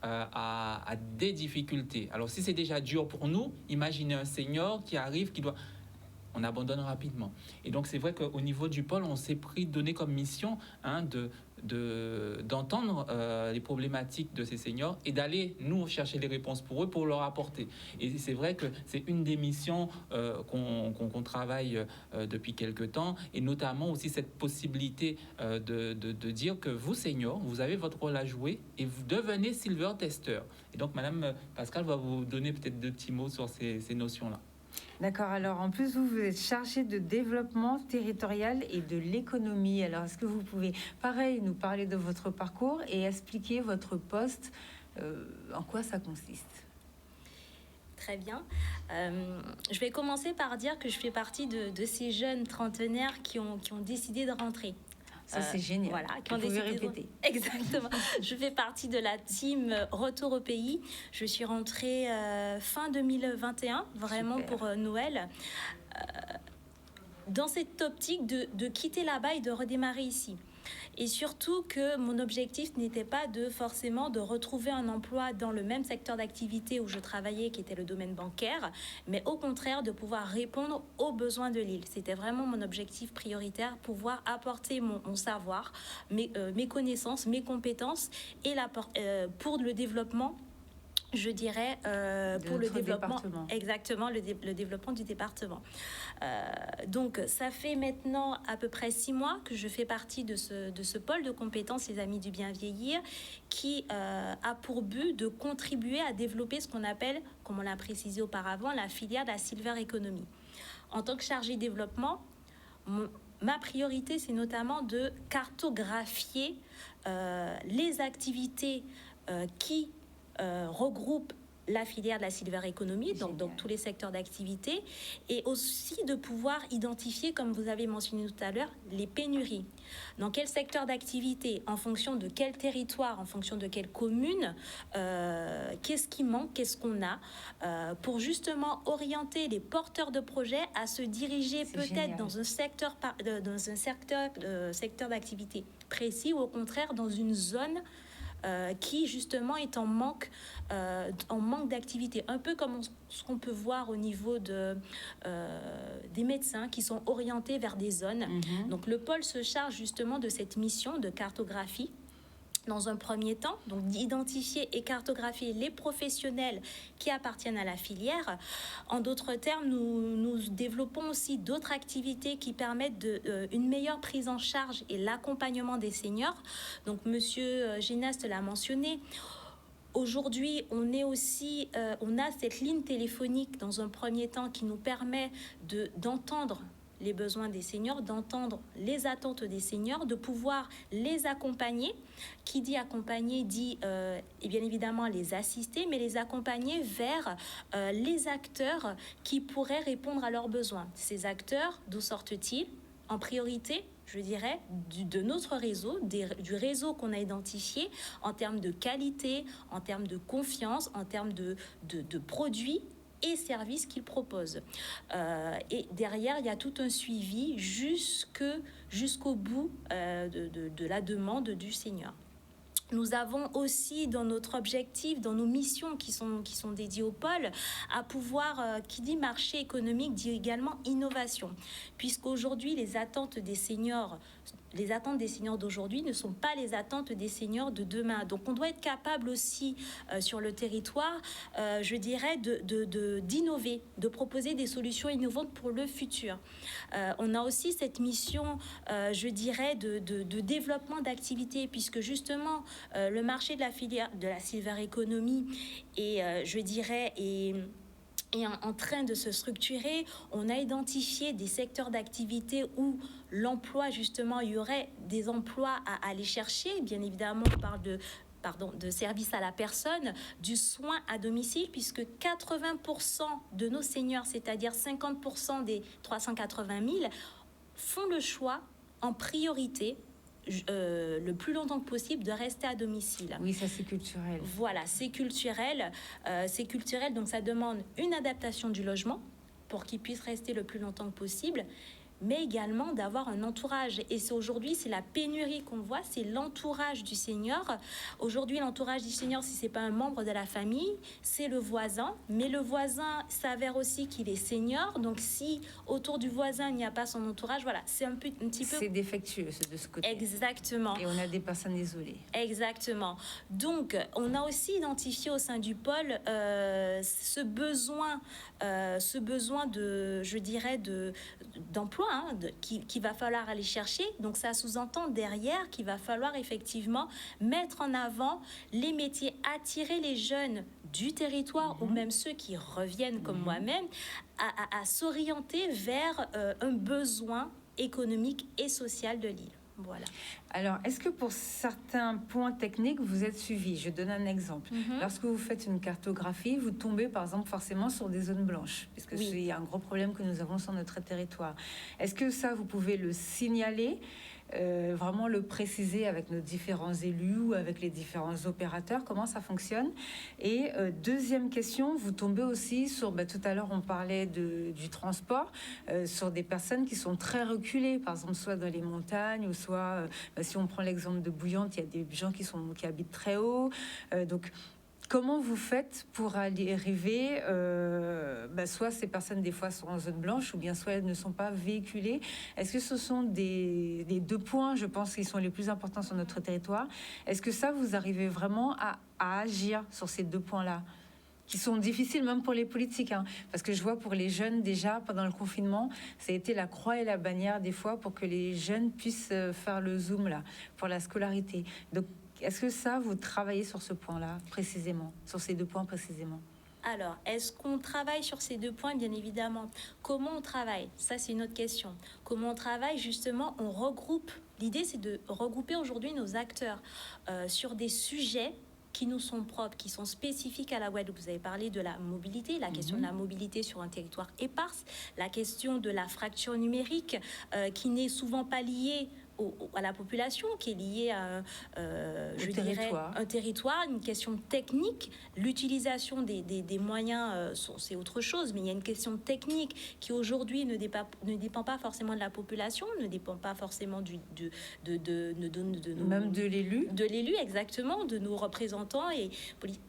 à des difficultés. Alors si c'est déjà dur pour nous, imaginez un senior qui arrive, qui doit... On abandonne rapidement. Et donc c'est vrai qu'au niveau du pôle, on s'est donné comme mission d'entendre les problématiques de ces seniors et d'aller nous chercher les réponses pour eux, pour leur apporter. Et c'est vrai que c'est une des missions qu'on travaille depuis quelque temps, et notamment aussi cette possibilité de dire que vous, seniors, vous avez votre rôle à jouer et vous devenez silver tester. Et donc Madame Pascal va vous donner peut-être 2 petits mots sur ces notions-là. D'accord. Alors, en plus, vous êtes chargé de développement territorial et de l'économie. Alors, est-ce que vous pouvez, pareil, nous parler de votre parcours et expliquer votre poste, en quoi ça consiste? Très bien. Je vais commencer par dire que je fais partie de ces jeunes trentenaires qui ont décidé de rentrer. Ça, c'est génial. Voilà, vous pouvez répéter. Exactement. Je fais partie de la team Retour au pays. Je suis rentrée fin 2021, vraiment. Super. Pour Noël. Dans cette optique de quitter là-bas et de redémarrer ici. Et surtout que mon objectif n'était pas forcément de retrouver un emploi dans le même secteur d'activité où je travaillais, qui était le domaine bancaire, mais au contraire de pouvoir répondre aux besoins de l'île. C'était vraiment mon objectif prioritaire, pouvoir apporter mon savoir, mes connaissances, mes compétences et pour le développement, je dirais, pour le développement, exactement, le développement du département. Donc, ça fait maintenant à peu près 6 mois que je fais partie de ce pôle de compétences, les Amis du bien vieillir, qui a pour but de contribuer à développer ce qu'on appelle, comme on l'a précisé auparavant, la filière de la Silver Economy. En tant que chargée développement, ma priorité, c'est notamment de cartographier les activités qui regroupe la filière de la silver economy, donc dans tous les secteurs d'activité, et aussi de pouvoir identifier, comme vous avez mentionné tout à l'heure, les pénuries. Dans quel secteur d'activité, en fonction de quel territoire, en fonction de quelle commune, qu'est-ce qui manque, qu'est-ce qu'on a, pour justement orienter les porteurs de projets à se diriger peut-être dans un secteur d'activité précis, ou au contraire dans une zone qui justement est en manque d'activité, un peu comme ce qu'on peut voir au niveau des médecins qui sont orientés vers des zones. Donc le pôle se charge justement de cette mission de cartographie dans un premier temps, donc d'identifier et cartographier les professionnels qui appartiennent à la filière. En d'autres termes, nous développons aussi d'autres activités qui permettent une meilleure prise en charge et l'accompagnement des seniors. Donc, Monsieur Ginast l'a mentionné. Aujourd'hui, on a cette ligne téléphonique dans un premier temps qui nous permet d'entendre les besoins des seniors, d'entendre les attentes des seniors, de pouvoir les accompagner. Qui dit accompagner dit et bien évidemment les assister, mais les accompagner vers les acteurs qui pourraient répondre à leurs besoins. Ces acteurs, d'où sortent-ils? En priorité, je dirais, de notre réseau, du réseau qu'on a identifié en termes de qualité, en termes de confiance, en termes de produits et services qu'ils proposent. Et derrière, il y a tout un suivi jusqu'au bout de la demande du senior. Nous avons aussi dans notre objectif, dans nos missions qui sont dédiées au pôle, à pouvoir, qui dit marché économique, dit également innovation. Puisqu'aujourd'hui, les attentes des seniors d'aujourd'hui ne sont pas les attentes des seniors de demain. Donc, on doit être capable aussi sur le territoire, je dirais, d'innover, de proposer des solutions innovantes pour le futur. On a aussi cette mission, je dirais, de développement d'activités, puisque justement, le marché de la filière de la silver economy est, je dirais, est en train de se structurer. On a identifié des secteurs d'activité où l'emploi, justement, il y aurait des emplois à aller chercher. Bien évidemment, on parle de service à la personne, du soin à domicile, puisque 80% de nos seniors, c'est-à-dire 50% des 380 000, font le choix en priorité le plus longtemps que possible de rester à domicile. Oui, ça c'est culturel. Voilà, c'est culturel. Donc ça demande une adaptation du logement pour qu'il puisse rester le plus longtemps que possible, mais également d'avoir un entourage. Et aujourd'hui, c'est la pénurie qu'on voit, c'est l'entourage du senior. Aujourd'hui, l'entourage du senior, si ce n'est pas un membre de la famille, c'est le voisin. Mais le voisin s'avère aussi qu'il est senior. Donc, si autour du voisin, il n'y a pas son entourage, voilà, c'est un petit peu... C'est défectueux de ce côté. Exactement. Et on a des personnes isolées. Exactement. Donc, on a aussi identifié au sein du pôle ce besoin de, je dirais, d'emploi, qu'il va falloir aller chercher. Donc ça sous-entend derrière qu'il va falloir effectivement mettre en avant les métiers, attirer les jeunes du territoire ou même ceux qui reviennent comme moi-même à s'orienter vers un besoin économique et social de l'île. Voilà. Alors, est-ce que pour certains points techniques, vous êtes suivi? Je donne un exemple. Lorsque vous faites une cartographie, vous tombez, par exemple, forcément sur des zones blanches, puisque c'est un gros problème que nous avons sur notre territoire. Est-ce que ça, vous pouvez le signaler, vraiment le préciser avec nos différents élus ou avec les différents opérateurs? Comment ça fonctionne? Et deuxième question, vous tombez aussi sur, tout à l'heure, on parlait du transport, sur des personnes qui sont très reculées, par exemple, soit dans les montagnes, ou soit, si on prend l'exemple de Bouillante, il y a des gens qui habitent très haut. Donc, comment vous faites pour aller arriver, soit ces personnes des fois sont en zone blanche, ou bien soit elles ne sont pas véhiculées? Est-ce que ce sont des deux points, je pense, qui sont les plus importants sur notre territoire? Est-ce que ça, vous arrivez vraiment à agir sur ces deux points-là, qui sont difficiles même pour les politiques, parce que je vois pour les jeunes, déjà, pendant le confinement, ça a été la croix et la bannière des fois pour que les jeunes puissent faire le Zoom, là, pour la scolarité. Donc, est-ce que ça, vous travaillez sur ce point-là, précisément, sur ces deux points précisément? Alors, est-ce qu'on travaille sur ces deux points? Bien évidemment. Comment on travaille? Ça, c'est une autre question. Comment on travaille? Justement, on regroupe. L'idée, c'est de regrouper aujourd'hui nos acteurs sur des sujets qui nous sont propres, qui sont spécifiques à la Guadeloupe. Vous avez parlé de la mobilité, la question de la mobilité sur un territoire éparse, la question de la fracture numérique qui n'est souvent pas liée à la population, qui est liée à un territoire, une question technique. L'utilisation des moyens, c'est autre chose, mais il y a une question technique qui aujourd'hui ne dépend pas forcément de la population, ne dépend pas forcément même de l'élu. De l'élu, exactement, de nos représentants. Et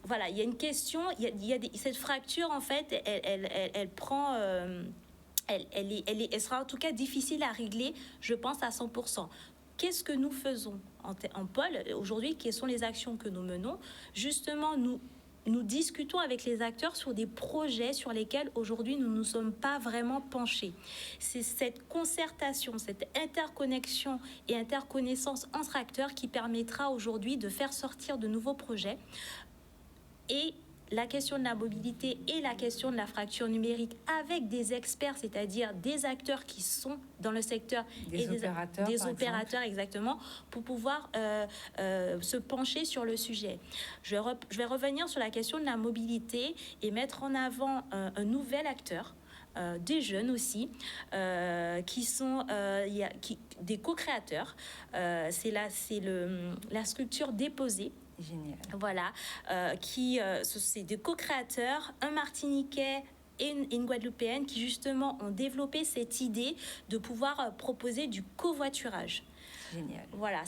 voilà, il y a une question, cette fracture, en fait, elle prend... Elle sera en tout cas difficile à régler, je pense, à 100%. Qu'est-ce que nous faisons en pôle aujourd'hui? Quelles sont les actions que nous menons? Justement, nous discutons avec les acteurs sur des projets sur lesquels aujourd'hui nous ne nous sommes pas vraiment penchés. C'est cette concertation, cette interconnexion et interconnaissance entre acteurs qui permettra aujourd'hui de faire sortir de nouveaux projets. Et la question de la mobilité et la question de la fracture numérique avec des experts, c'est-à-dire des acteurs qui sont dans le secteur des opérateurs exactement, pour pouvoir se pencher sur le sujet. Je vais revenir sur la question de la mobilité et mettre en avant un nouvel acteur, des jeunes aussi, qui sont des co-créateurs. C'est la structure Déposée. Génial. Voilà, c'est des co-créateurs, un Martiniquais et une Guadeloupéenne qui justement ont développé cette idée de pouvoir proposer du covoiturage. Génial. Voilà,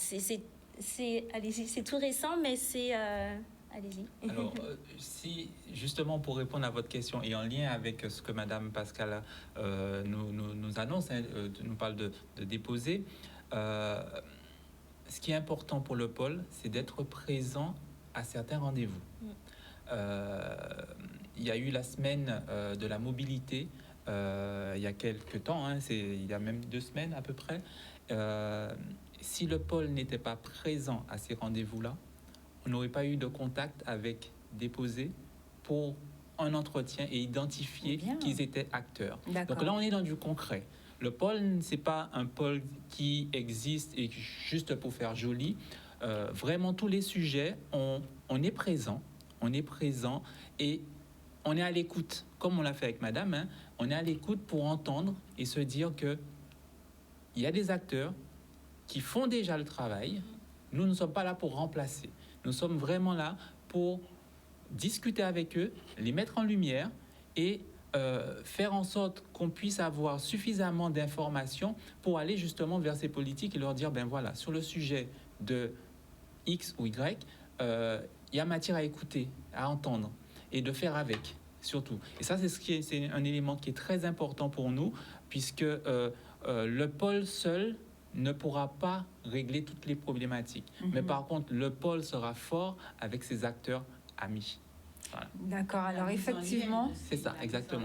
allez-y, c'est tout récent, mais c'est... allez-y. Alors, si justement pour répondre à votre question et en lien avec ce que Madame Pascal nous annonce, nous parle de Déposer, ce qui est important pour le pôle, c'est d'être présent à certains rendez-vous. Il y a eu la semaine de la mobilité il y a quelques temps, il y a même 2 semaines à peu près. Si le pôle n'était pas présent à ces rendez-vous-là, on n'aurait pas eu de contact avec Déposé pour un entretien et identifier qu'ils étaient acteurs. Donc là, on est dans du concret. Le pôle, c'est pas un pôle qui existe et juste pour faire joli. Vraiment, tous les sujets, on est présent et on est à l'écoute, comme on l'a fait avec Madame. On est à l'écoute pour entendre et se dire que il y a des acteurs qui font déjà le travail. Nous ne sommes pas là pour remplacer. Nous sommes vraiment là pour discuter avec eux, les mettre en lumière et faire en sorte qu'on puisse avoir suffisamment d'informations pour aller justement vers ces politiques et leur dire, ben voilà, sur le sujet de X ou Y, il y a matière à écouter, à entendre et de faire avec, surtout. Et ça, c'est un élément qui est très important pour nous, puisque le pôle seul ne pourra pas régler toutes les problématiques. Mais par contre, le pôle sera fort avec ses acteurs amis. Voilà. D'accord, alors effectivement... C'est ça, exactement.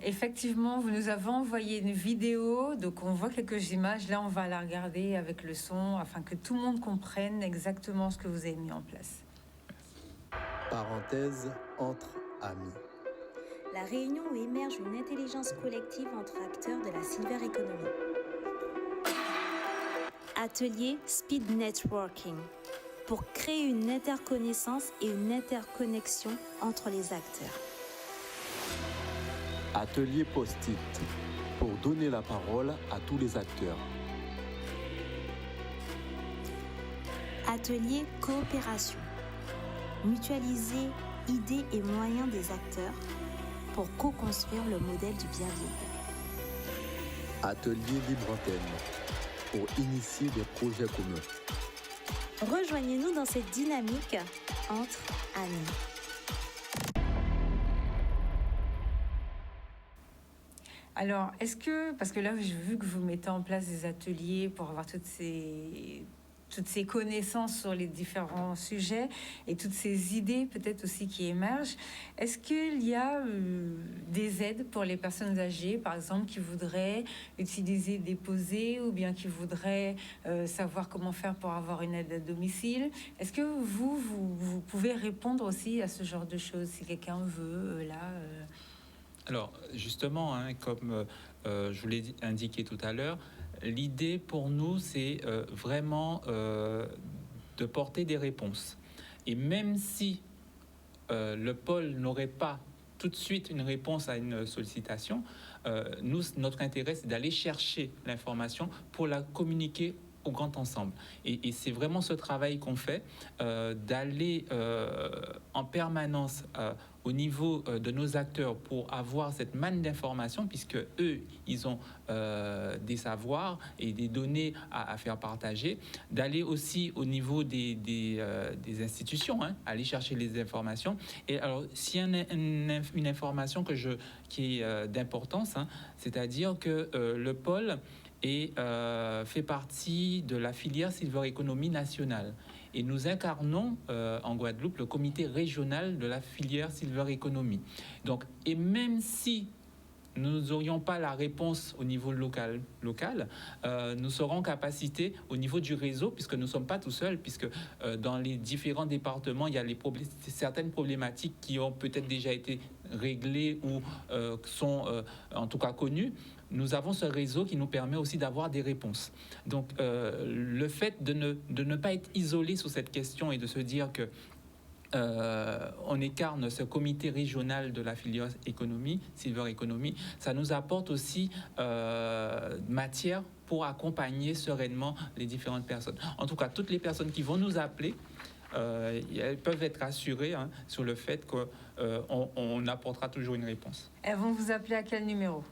Effectivement, vous nous avez envoyé une vidéo, donc on voit quelques images. Là, on va la regarder avec le son, afin que tout le monde comprenne exactement ce que vous avez mis en place. Parenthèse entre amis. La réunion où émerge une intelligence collective entre acteurs de la silver economy. Atelier Speed Networking, pour créer une interconnaissance et une interconnexion entre les acteurs. Atelier Post-it, pour donner la parole à tous les acteurs. Atelier Coopération, mutualiser idées et moyens des acteurs pour co-construire le modèle du bien-vieillir. Atelier Libre Antenne, pour initier des projets communs. Rejoignez-nous dans cette dynamique entre amis. Alors, est-ce que, parce que là, j'ai vu que vous mettez en place des ateliers pour avoir toutes ces connaissances sur les différents sujets et toutes ces idées peut-être aussi qui émergent, est-ce qu'il y a des aides pour les personnes âgées, par exemple, qui voudraient utiliser Déposé ou bien qui voudraient savoir comment faire pour avoir une aide à domicile? Est-ce que vous pouvez répondre aussi à ce genre de choses si quelqu'un veut, Alors, justement, comme je vous l'ai indiqué tout à l'heure, l'idée pour nous, c'est vraiment de porter des réponses. Et même si le pôle n'aurait pas tout de suite une réponse à une sollicitation, notre intérêt, c'est d'aller chercher l'information pour la communiquer au grand ensemble. Et c'est vraiment ce travail qu'on fait, d'aller en permanence au niveau de nos acteurs pour avoir cette manne d'informations, puisque eux, ils ont des savoirs et des données à faire partager, d'aller aussi au niveau des institutions, aller chercher les informations. Et alors, s'il y a une information qui est d'importance, c'est-à-dire que le pôle fait partie de la filière Silver Economy nationale. Et nous incarnons en Guadeloupe le comité régional de la filière Silver Economy. Donc, et même si nous n'aurions pas la réponse au niveau local, nous serons en capacité au niveau du réseau, puisque nous ne sommes pas tout seuls, puisque dans les différents départements, il y a certaines problématiques qui ont peut-être déjà été réglées ou sont en tout cas connues. Nous avons ce réseau qui nous permet aussi d'avoir des réponses. Donc, le fait de ne pas être isolé sur cette question et de se dire que on incarne ce comité régional de la filière économie, Silver Economy, ça nous apporte aussi matière pour accompagner sereinement les différentes personnes. En tout cas, toutes les personnes qui vont nous appeler, elles peuvent être assurées sur le fait qu'on apportera toujours une réponse. Elles vont vous appeler à quel numéro ?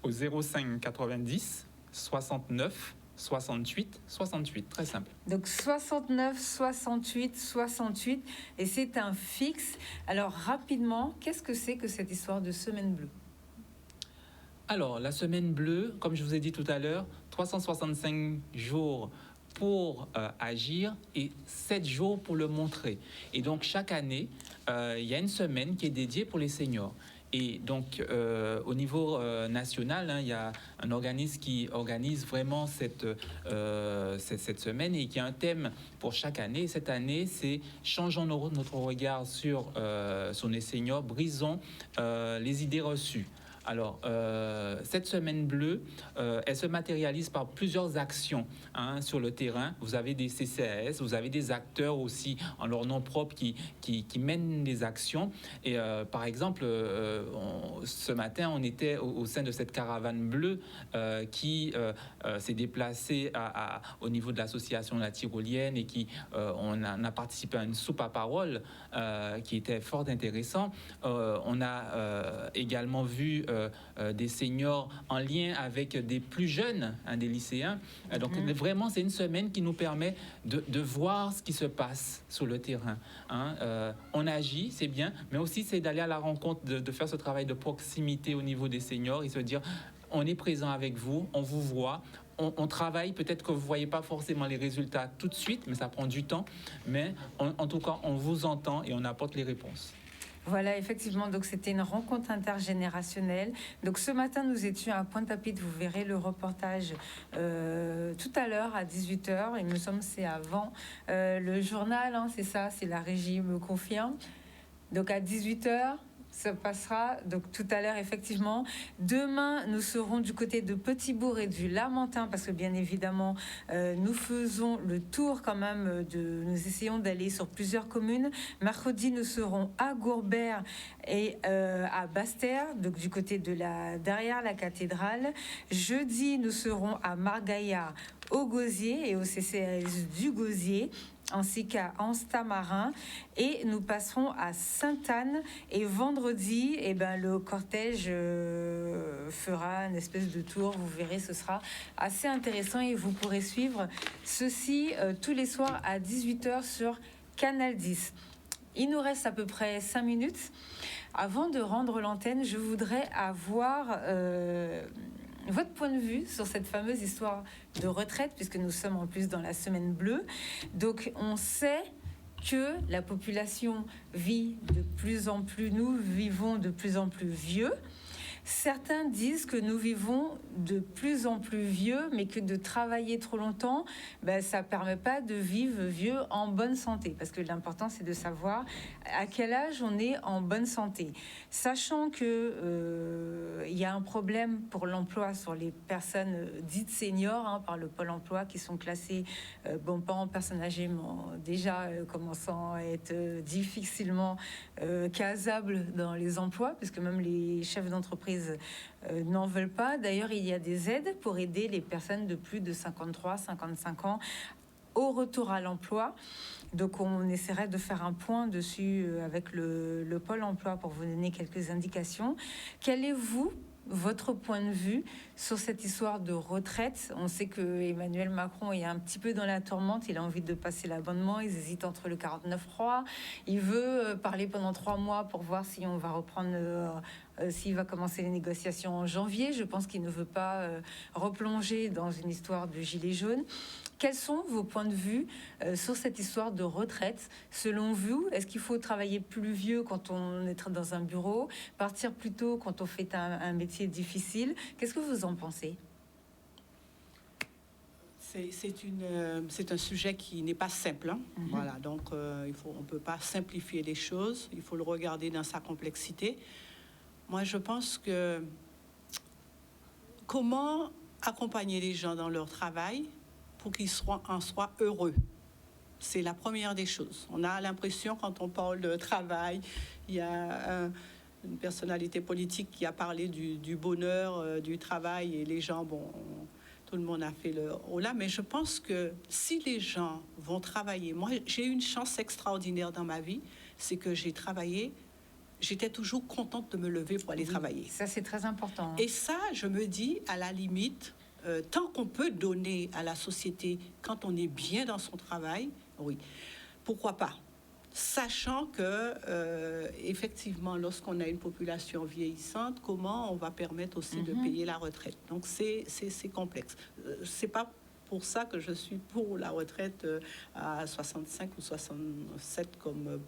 Au 05 90 69 68 68, très simple. Donc 69 68 68, et c'est un fixe. Alors rapidement, qu'est-ce que c'est que cette histoire de semaine bleue ? Alors la semaine bleue, comme je vous ai dit tout à l'heure, 365 jours pour agir et 7 jours pour le montrer. Et donc chaque année, il y a une semaine qui est dédiée pour les seniors. Et donc, au niveau national, il y a un organisme qui organise vraiment cette semaine et qui a un thème pour chaque année. Et cette année, c'est « Changeons notre regard sur les seniors, brisons les idées reçues ». Alors, cette semaine bleue, elle se matérialise par plusieurs actions sur le terrain. Vous avez des CCAS, vous avez des acteurs aussi en leur nom propre qui mènent des actions. Et par exemple, ce matin, on était au sein de cette caravane bleue qui s'est déplacée au niveau de l'association La Tyrolienne et on a participé à une soupe à parole qui était fort intéressant. On a également vu des seniors en lien avec des plus jeunes, des lycéens. Donc vraiment, c'est une semaine qui nous permet de voir ce qui se passe sur le terrain. On agit, c'est bien, mais aussi c'est d'aller à la rencontre, de faire ce travail de proximité au niveau des seniors et se dire, on est présent avec vous, on vous voit, on travaille, peut-être que vous ne voyez pas forcément les résultats tout de suite, mais ça prend du temps, mais en tout cas, on vous entend et on apporte les réponses. Voilà, effectivement, donc c'était une rencontre intergénérationnelle. Donc ce matin, nous étions à Pointe-à-Pitre, vous verrez le reportage tout à l'heure à 18h, il me semble que c'est avant le journal, c'est ça, c'est la régie me confirme. Donc à 18h, ça passera, donc tout à l'heure, effectivement. Demain, nous serons du côté de Petit-Bourg et du Lamentin, parce que bien évidemment, nous faisons le tour quand même, nous essayons d'aller sur plusieurs communes. Mercredi, nous serons à Gourbert et à Basse-Terre, donc du côté de derrière la cathédrale. Jeudi, nous serons à Margaillard, au Gosier et au CCAS du Gosier, ainsi qu'à Anse-Tamarin, et nous passerons à Sainte-Anne. Et vendredi, le cortège fera une espèce de tour. Vous verrez, ce sera assez intéressant et vous pourrez suivre ceci tous les soirs à 18h sur Canal 10. Il nous reste à peu près 5 minutes. Avant de rendre l'antenne, je voudrais avoir votre point de vue sur cette fameuse histoire de retraite, puisque nous sommes en plus dans la semaine bleue. Donc, on sait que la population vit de plus en plus, nous vivons de plus en plus vieux. Certains disent que nous vivons de plus en plus vieux, mais que de travailler trop longtemps, ça ne permet pas de vivre vieux en bonne santé. Parce que l'important, c'est de savoir à quel âge on est en bonne santé. Sachant que il il y a un problème pour l'emploi sur les personnes dites seniors par le Pôle emploi qui sont classées, pas en personnes âgées, mais déjà commençant à être difficilement casables dans les emplois, puisque même les chefs d'entreprise n'en veulent pas. D'ailleurs, il y a des aides pour aider les personnes de plus de 53, 55 ans au retour à l'emploi. Donc, on essaierait de faire un point dessus avec le Pôle emploi pour vous donner quelques indications. Quel est, votre point de vue sur cette histoire de retraite? On sait que Emmanuel Macron est un petit peu dans la tourmente. Il a envie de passer l'abonnement. Il hésite entre le 49.3. Il veut parler pendant 3 mois pour voir si on va reprendre... s'il va commencer les négociations en janvier. Je pense qu'il ne veut pas replonger dans une histoire de gilets jaunes. Quels sont vos points de vue sur cette histoire de retraite? Selon vous, est-ce qu'il faut travailler plus vieux quand on est dans un bureau, partir plus tôt quand on fait un métier difficile? Qu'est-ce que vous en pensez? C'est un sujet qui n'est pas simple. Voilà, donc on ne peut pas simplifier les choses. Il faut le regarder dans sa complexité. Moi, je pense que comment accompagner les gens dans leur travail pour qu'ils en soient heureux. C'est la première des choses. On a l'impression, quand on parle de travail, il y a une personnalité politique qui a parlé du bonheur du travail et les gens, tout le monde a fait le rôle là, mais je pense que si les gens vont travailler... Moi, j'ai eu une chance extraordinaire dans ma vie, c'est que j'ai travaillé. J'étais toujours contente de me lever pour aller travailler. Ça, c'est très important. Et ça, je me dis, à la limite, tant qu'on peut donner à la société quand on est bien dans son travail, oui, pourquoi pas? Sachant que, effectivement, lorsqu'on a une population vieillissante, comment on va permettre aussi de payer la retraite? Donc, c'est complexe. C'est pas pour ça que je suis pour la retraite à 65 ou 67 comme...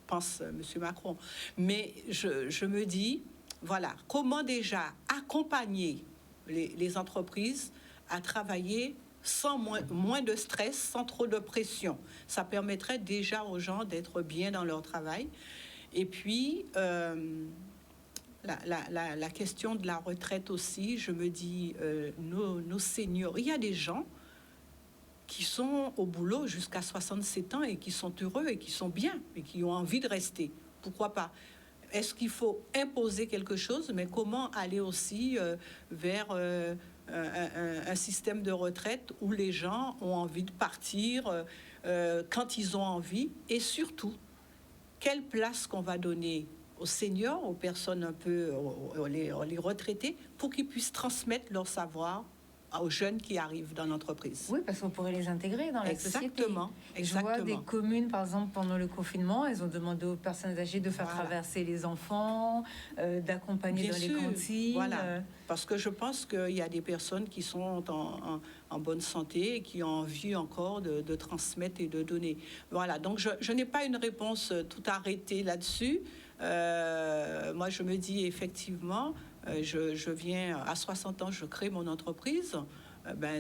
pense M. Macron. Mais je me dis, voilà, comment déjà accompagner les entreprises à travailler sans moins de stress, sans trop de pression. Ça permettrait déjà aux gens d'être bien dans leur travail. Et puis, la question de la retraite aussi, je me dis, nos seniors, il y a des gens qui sont au boulot jusqu'à 67 ans et qui sont heureux et qui sont bien et qui ont envie de rester. Pourquoi pas? Est-ce qu'il faut imposer quelque chose? Mais comment aller aussi vers un système de retraite où les gens ont envie de partir quand ils ont envie? Et surtout, quelle place qu'on va donner aux seniors, aux personnes un peu, les retraités, pour qu'ils puissent transmettre leur savoir aux jeunes qui arrivent dans l'entreprise. Oui, parce qu'on pourrait les intégrer dans la société. Exactement. Je vois des communes, par exemple, pendant le confinement, elles ont demandé aux personnes âgées de faire traverser les enfants, d'accompagner dans les cantines. Voilà. Parce que je pense qu'il y a des personnes qui sont en bonne santé et qui ont envie encore de transmettre et de donner. Voilà, donc je n'ai pas une réponse tout arrêtée là-dessus. Moi, je me dis effectivement... je viens à 60 ans, je crée mon entreprise.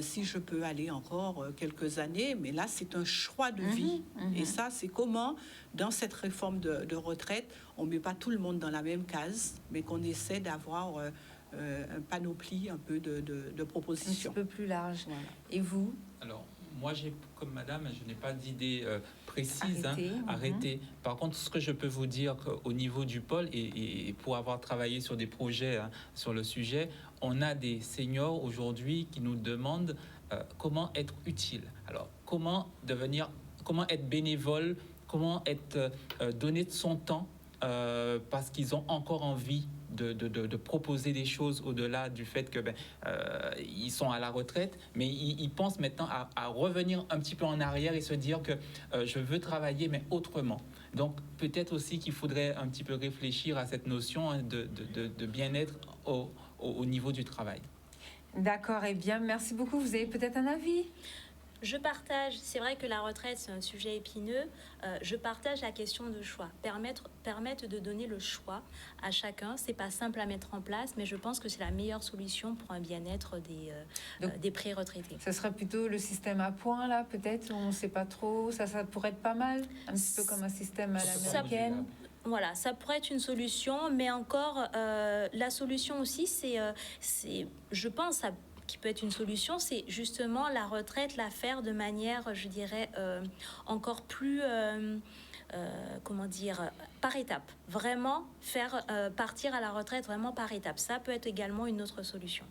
Si je peux aller encore quelques années, mais là, c'est un choix de vie. Et ça, c'est comment, dans cette réforme de retraite, on ne met pas tout le monde dans la même case, mais qu'on essaie d'avoir un panoplie un peu de propositions. Un petit peu plus large. Voilà. Et vous? Alors, moi, comme madame, je n'ai pas d'idée précise, arrêtée. Par contre, ce que je peux vous dire au niveau du pôle, et pour avoir travaillé sur des projets sur le sujet, on a des seniors aujourd'hui qui nous demandent comment être utile. Alors, comment être bénévole, comment donner de son temps parce qu'ils ont encore envie de proposer des choses au-delà du fait que ils sont à la retraite, mais ils pensent maintenant à revenir un petit peu en arrière et se dire que je veux travailler, mais autrement. Donc, peut-être aussi qu'il faudrait un petit peu réfléchir à cette notion de bien-être au niveau du travail. D'accord, eh bien, merci beaucoup. Vous avez peut-être un avis ? Je partage, c'est vrai que la retraite, c'est un sujet épineux. Je partage la question de choix. Permettre de donner le choix à chacun, c'est pas simple à mettre en place, mais je pense que c'est la meilleure solution pour un bien-être des pré-retraités. Ce serait plutôt le système à points, là, peut-être, on ne sait pas trop. Ça pourrait être pas mal, un petit peu comme un système à l'américaine. voilà, ça pourrait être une solution, mais encore, la solution aussi, je pense, qui peut être une solution, c'est justement la retraite, la faire de manière, je dirais, encore plus, comment dire, par étapes. Vraiment faire partir à la retraite vraiment par étapes. Ça peut être également une autre solution.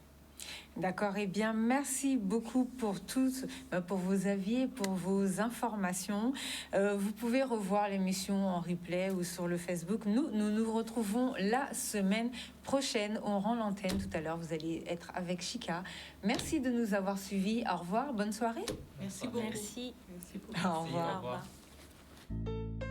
D'accord, eh bien, merci beaucoup pour tous, pour vos avis et pour vos informations. Vous pouvez revoir l'émission en replay ou sur le Facebook. Nous retrouvons la semaine prochaine. On rend l'antenne tout à l'heure. Vous allez être avec Chika. Merci de nous avoir suivis. Au revoir, bonne soirée. Merci beaucoup. Merci. Merci beaucoup. Au revoir. Au revoir.